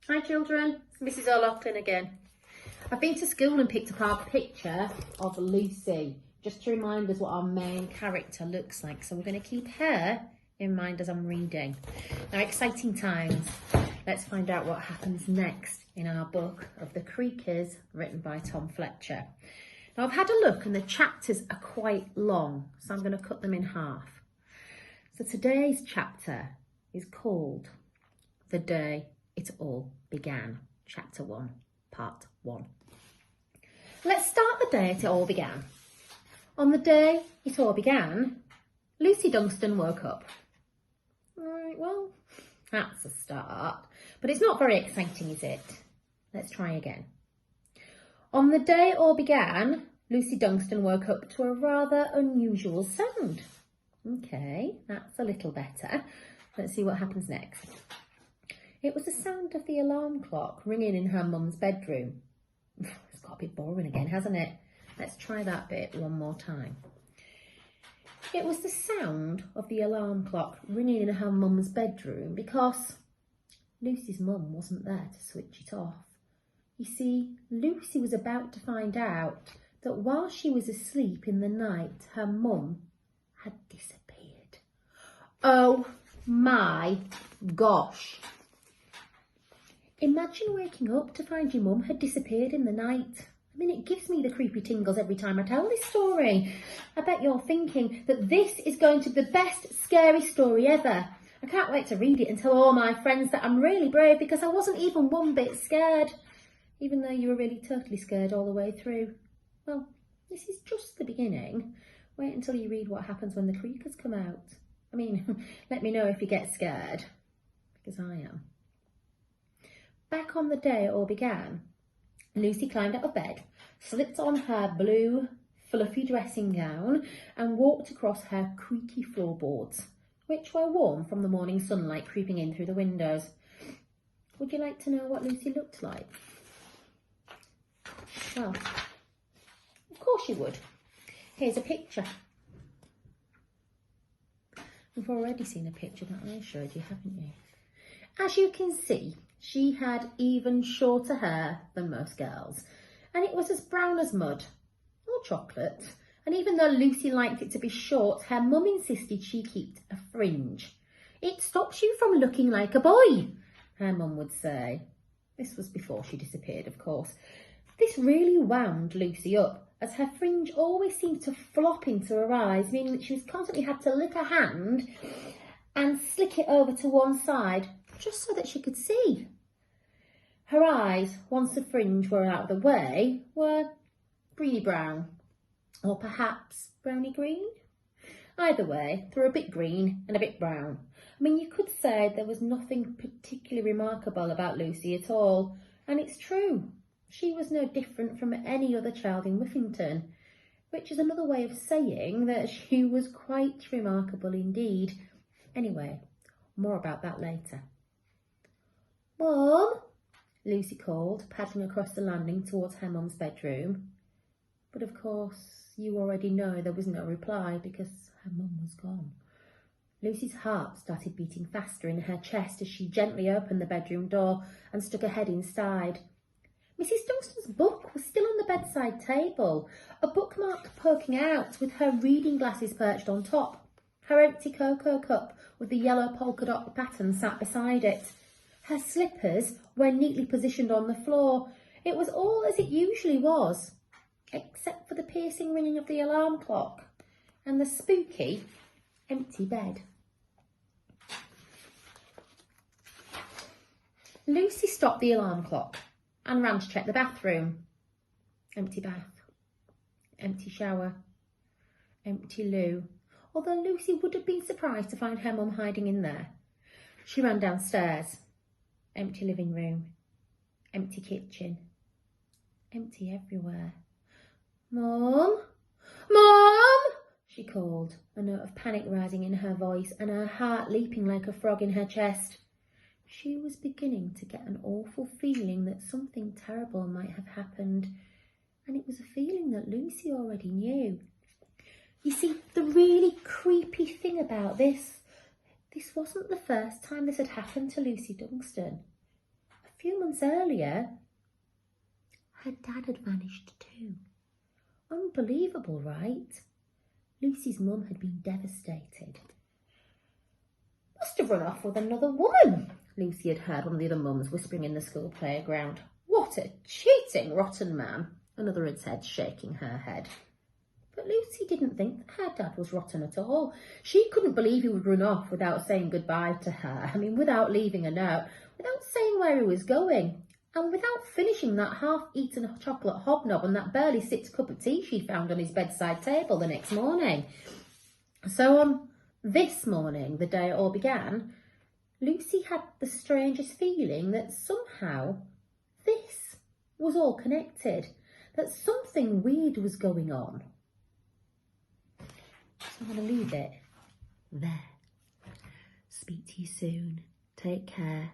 Hi children, it's Mrs O Loughlin again. I've been to school and picked up our picture of Lucy, just to remind us what our main character looks like. So we're going to keep her in mind as I'm reading. Now, exciting times. Let's find out what happens next in our book of The Creakers, written by Tom Fletcher. Now, I've had a look and the chapters are quite long, so I'm going to cut them in half. So today's chapter is called The Day It All Began, Chapter 1, Part 1. Let's start the day it all began. On the day it all began, Lucy Dunstan woke up. Right, well, that's a start, but it's not very exciting, is it? Let's try again. On the day it all began, Lucy Dunstan woke up to a rather unusual sound. Okay, that's a little better. Let's see what happens next. It was the sound of the alarm clock ringing in her mum's bedroom. It's got a bit boring again, hasn't it? Let's try that bit one more time. It was the sound of the alarm clock ringing in her mum's bedroom because Lucy's mum wasn't there to switch it off. You see, Lucy was about to find out that while she was asleep in the night, her mum had disappeared. Oh my gosh. Imagine waking up to find your mum had disappeared in the night. I mean, it gives me the creepy tingles every time I tell this story. I bet you're thinking that this is going to be the best scary story ever. I can't wait to read it and tell all my friends that I'm really brave because I wasn't even one bit scared, even though you were really totally scared all the way through. Well, this is just the beginning. Wait until you read what happens when the Creakers come out. I mean, let me know if you get scared, because I am. Back on the day it all began, Lucy climbed out of bed, slipped on her blue fluffy dressing gown and walked across her creaky floorboards, which were warm from the morning sunlight creeping in through the windows. Would you like to know what Lucy looked like? Well, of course you would. Here's a picture. You've already seen a picture that I showed you, haven't you? As you can see, she had even shorter hair than most girls, and it was as brown as mud, or chocolate. And even though Lucy liked it to be short, her mum insisted she keep a fringe. It stops you from looking like a boy, her mum would say. This was before she disappeared, of course. This really wound Lucy up, as her fringe always seemed to flop into her eyes, meaning that she was constantly had to lick her hand and slick it over to one side, just so that she could see. Her eyes, once the fringe were out of the way, were greeny brown, or perhaps browny green. Either way, they were a bit green and a bit brown. I mean, you could say there was nothing particularly remarkable about Lucy at all, and it's true. She was no different from any other child in Whiffington, which is another way of saying that she was quite remarkable indeed. Anyway, more about that later. Mum, Lucy called, paddling across the landing towards her mum's bedroom. But of course, you already know there was no reply because her mum was gone. Lucy's heart started beating faster in her chest as she gently opened the bedroom door and stuck her head inside. Mrs. Dunstan's book was still on the bedside table, a bookmark poking out with her reading glasses perched on top. Her empty cocoa cup with the yellow polka dot pattern sat beside it. Her slippers were neatly positioned on the floor. It was all as it usually was, except for the piercing ringing of the alarm clock and the spooky, empty bed. Lucy stopped the alarm clock and ran to check the bathroom. Empty bath, empty shower, empty loo, although Lucy would have been surprised to find her mum hiding in there. She ran downstairs. Empty living room, empty kitchen, empty everywhere. Mum, Mum, she called, a note of panic rising in her voice and her heart leaping like a frog in her chest. She was beginning to get an awful feeling that something terrible might have happened, and it was a feeling that Lucy already knew. You see, the really creepy thing about this wasn't the first time this had happened to Lucy Dunstan. A few months earlier, her dad had vanished too. Unbelievable, right? Lucy's mum had been devastated. Must have run off with another woman, Lucy had heard one of the other mums whispering in the school playground. What a cheating, rotten man, another had said, shaking her head. But Lucy didn't think that her dad was rotten at all. She couldn't believe he would run off without saying goodbye to her. I mean, without leaving a note, without saying where he was going, and without finishing that half-eaten chocolate hobnob and that barely sipped cup of tea she found on his bedside table the next morning. So on this morning, the day it all began, Lucy had the strangest feeling that somehow this was all connected, that something weird was going on. So I'm going to leave it there. Speak to you soon. Take care.